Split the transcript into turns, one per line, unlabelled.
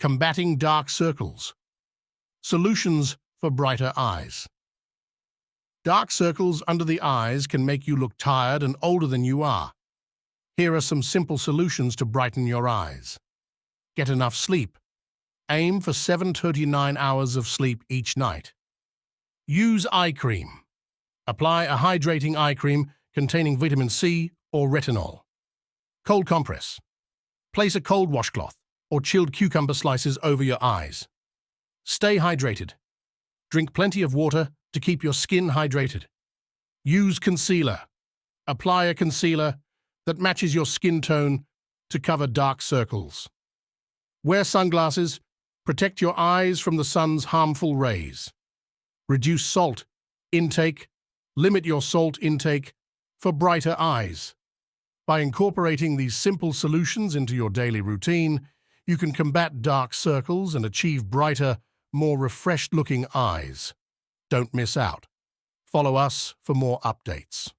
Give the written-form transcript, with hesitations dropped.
Combating dark circles. Solutions for brighter eyes. Dark circles under the eyes can make you look tired and older than you are. Here are some simple solutions to brighten your eyes. Get enough sleep. Aim for 7 to 9 hours of sleep each night. Use eye cream. Apply a hydrating eye cream containing vitamin C or retinol. Cold compress. Place a cold washcloth or chilled cucumber slices over your eyes. Stay hydrated. Drink plenty of water to keep your skin hydrated. Use concealer. Apply a concealer that matches your skin tone to cover dark circles. Wear sunglasses. Protect your eyes from the sun's harmful rays. Reduce salt intake. Limit your salt intake for brighter eyes. By incorporating these simple solutions into your daily routine, you can combat dark circles and achieve brighter, more refreshed-looking eyes. Don't miss out. Follow us for more updates.